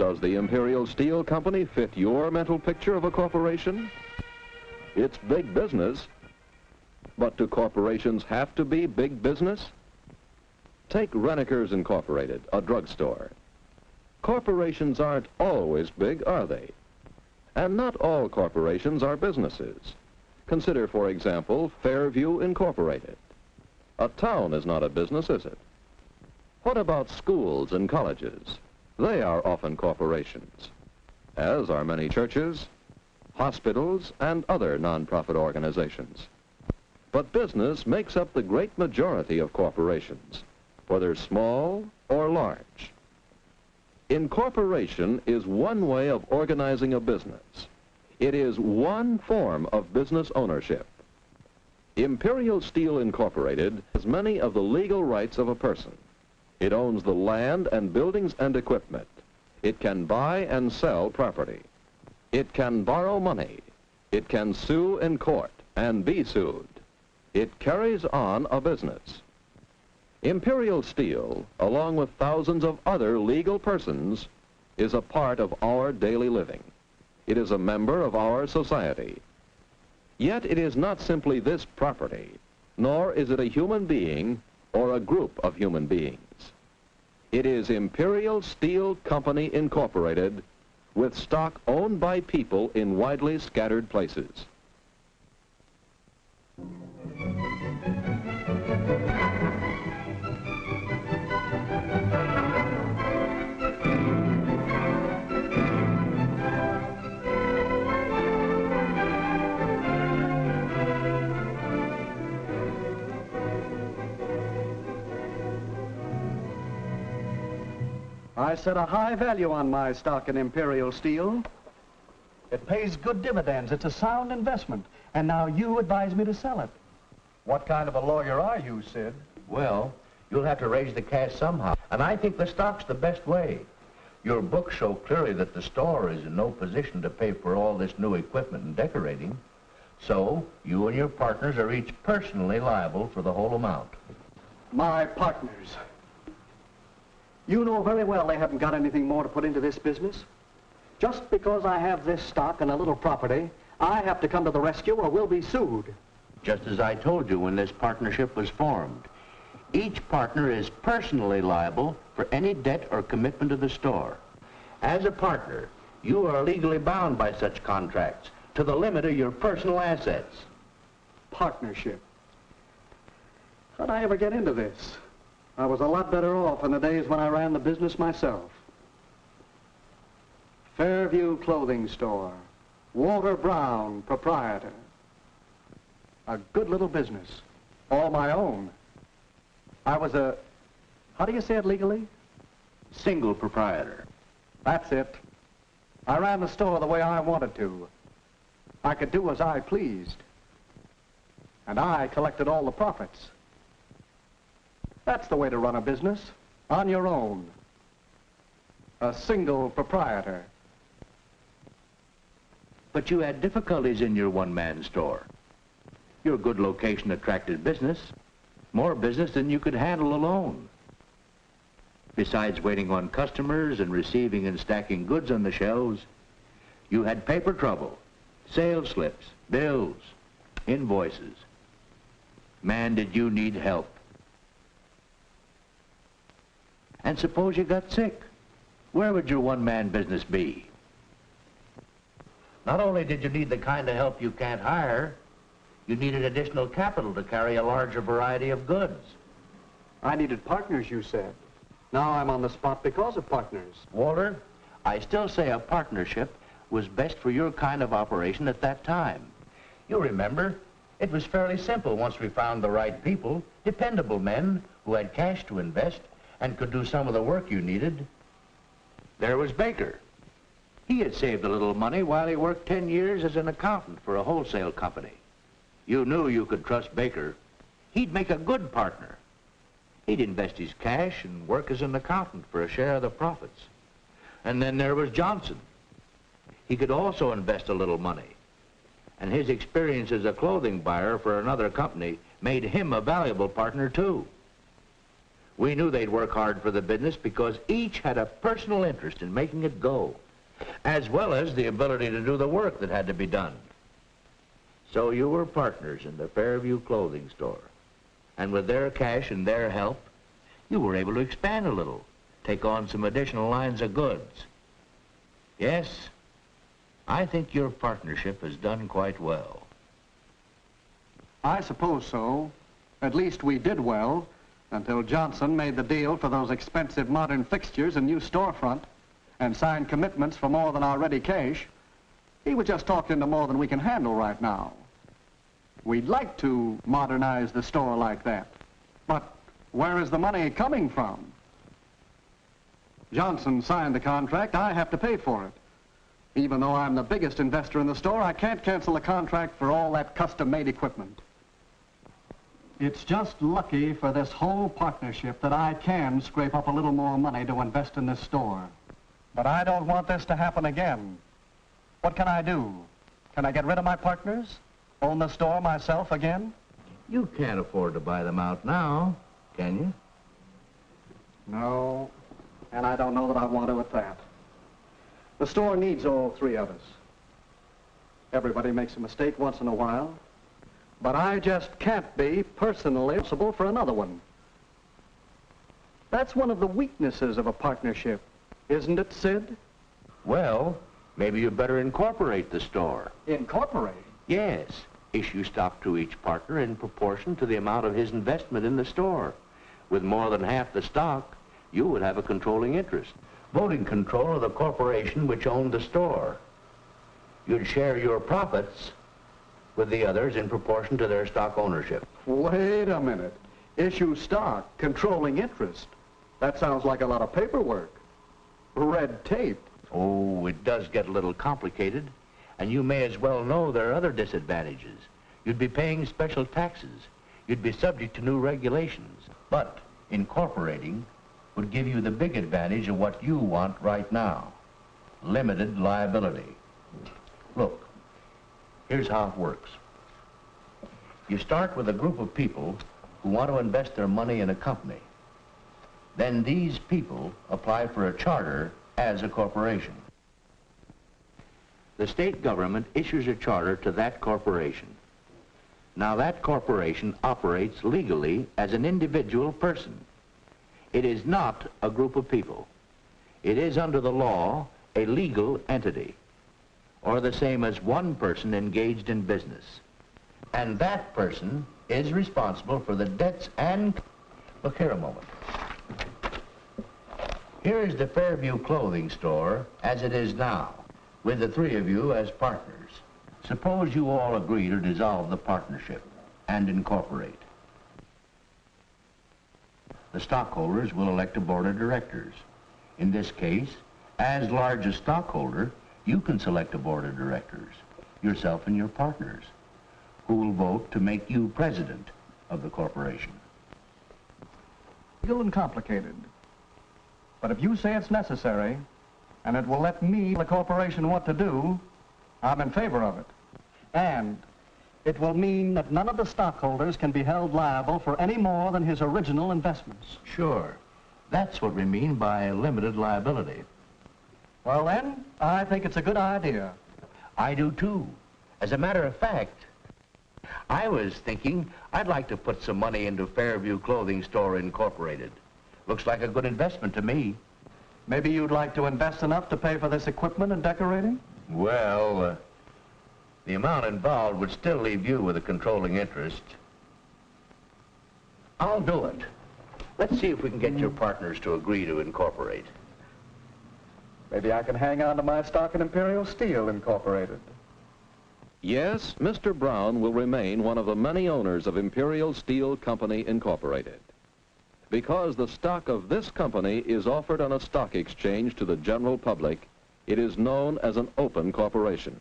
Does the Imperial Steel Company fit your mental picture of a corporation? It's big business, but do corporations have to be big business? Take Renneker's Incorporated, a drugstore. Corporations aren't always big, are they? And not all corporations are businesses. Consider, for example, Fairview Incorporated. A town is not a business, is it? What about schools and colleges? They are often corporations, as are many churches, hospitals, and other non-profit organizations. But business makes up the great majority of corporations, whether small or large. Incorporation is one way of organizing a business. It is one form of business ownership. Imperial Steel Incorporated has many of the legal rights of a person. It owns the land and buildings and equipment. It can buy and sell property. It can borrow money. It can sue in court and be sued. It carries on a business. Imperial Steel, along with thousands of other legal persons, is a part of our daily living. It is a member of our society. Yet it is not simply this property, nor is it a human being or a group of human beings. It is Imperial Steel Company Incorporated, with stock owned by people in widely scattered places. I set a high value on my stock in Imperial Steel. It pays good dividends. It's a sound investment. And now you advise me to sell it. What kind of a lawyer are you, Sid? Well, you'll have to raise the cash somehow. And I think the stock's the best way. Your books show clearly that the store is in no position to pay for all this new equipment and decorating. So, you and your partners are each personally liable for the whole amount. My partners. You know very well they haven't got anything more to put into this business. Just because I have this stock and a little property, I have to come to the rescue or we'll be sued. Just as I told you when this partnership was formed. Each partner is personally liable for any debt or commitment to the store. As a partner, you are legally bound by such contracts to the limit of your personal assets. Partnership. How'd I ever get into this? I was a lot better off in the days when I ran the business myself. Fairview Clothing Store. Walter Brown, proprietor. A good little business. All my own. I was a, how do you say it legally? Single proprietor. That's it. I ran the store the way I wanted to. I could do as I pleased. And I collected all the profits. That's the way to run a business, on your own. A single proprietor. But you had difficulties in your one-man store. Your good location attracted business, more business than you could handle alone. Besides waiting on customers and receiving and stacking goods on the shelves, you had paper trouble, sales slips, bills, invoices. Man, did you need help. And suppose you got sick. Where would your one-man business be? Not only did you need the kind of help you can't hire, you needed additional capital to carry a larger variety of goods. I needed partners, you said. Now I'm on the spot because of partners. Walter, I still say a partnership was best for your kind of operation at that time. You remember, it was fairly simple once we found the right people, dependable men who had cash to invest and could do some of the work you needed. There was Baker. He had saved a little money while he worked 10 years as an accountant for a wholesale company. You knew you could trust Baker. He'd make a good partner. He'd invest his cash and work as an accountant for a share of the profits. And then there was Johnson. He could also invest a little money. And his experience as a clothing buyer for another company made him a valuable partner too. We knew they'd work hard for the business because each had a personal interest in making it go, as well as the ability to do the work that had to be done. So you were partners in the Fairview clothing store. And with their cash and their help, you were able to expand a little, take on some additional lines of goods. Yes, I think your partnership has done quite well. I suppose so. At least we did well until Johnson made the deal for those expensive modern fixtures and new storefront and signed commitments for more than our ready cash. He was just talked into more than we can handle right now. We'd like to modernize the store like that, but where is the money coming from? Johnson signed the contract. I have to pay for it. Even though I'm the biggest investor in the store, I can't cancel the contract for all that custom-made equipment. It's just lucky for this whole partnership that I can scrape up a little more money to invest in this store. But I don't want this to happen again. What can I do? Can I get rid of my partners? Own the store myself again? You can't afford to buy them out now, can you? No, and I don't know that I want to at that. The store needs all three of us. Everybody makes a mistake once in a while, but I just can't be personally responsible for another one. That's one of the weaknesses of a partnership, isn't it, Sid? Well, maybe you better incorporate the store. Incorporate? Yes. Issue stock to each partner in proportion to the amount of his investment in the store. With more than half the stock, you would have a controlling interest, voting control of the corporation which owned the store. You'd share your profits with the others in proportion to their stock ownership. Wait a minute. Issue stock, controlling interest. That sounds like a lot of paperwork. Red tape. Oh, it does get a little complicated, and you may as well know there are other disadvantages. You'd be paying special taxes. You'd be subject to new regulations. But incorporating would give you the big advantage of what you want right now. Limited liability. Look, here's how it works. You start with a group of people who want to invest their money in a company. Then these people apply for a charter as a corporation. The state government issues a charter to that corporation. Now that corporation operates legally as an individual person. It is not a group of people. It is under the law a legal entity, or the same as one person engaged in business. And that person is responsible for the debts and... Look here a moment. Here is the Fairview clothing store as it is now, with the three of you as partners. Suppose you all agree to dissolve the partnership and incorporate. The stockholders will elect a board of directors. In this case, as largest stockholder, you can select a board of directors, yourself and your partners, who will vote to make you president of the corporation. Legal and complicated. But if you say it's necessary, and it will let me, the corporation, what to do, I'm in favor of it. And it will mean that none of the stockholders can be held liable for any more than his original investments. Sure. That's what we mean by limited liability. Well then, I think it's a good idea. I do too. As a matter of fact, I was thinking I'd like to put some money into Fairview Clothing Store Incorporated. Looks like a good investment to me. Maybe you'd like to invest enough to pay for this equipment and decorating? Well, the amount involved would still leave you with a controlling interest. I'll do it. Let's see if we can get your partners to agree to incorporate. Maybe I can hang on to my stock in Imperial Steel Incorporated. Yes, Mr. Brown will remain one of the many owners of Imperial Steel Company Incorporated. Because the stock of this company is offered on a stock exchange to the general public, it is known as an open corporation.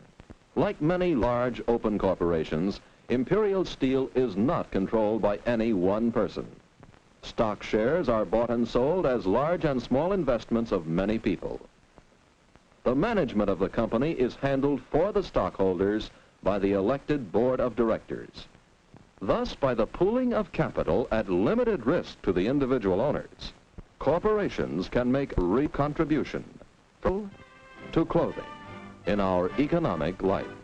Like many large open corporations, Imperial Steel is not controlled by any one person. Stock shares are bought and sold as large and small investments of many people. The management of the company is handled for the stockholders by the elected board of directors. Thus, by the pooling of capital at limited risk to the individual owners, corporations can make a contribution to clothing in our economic life.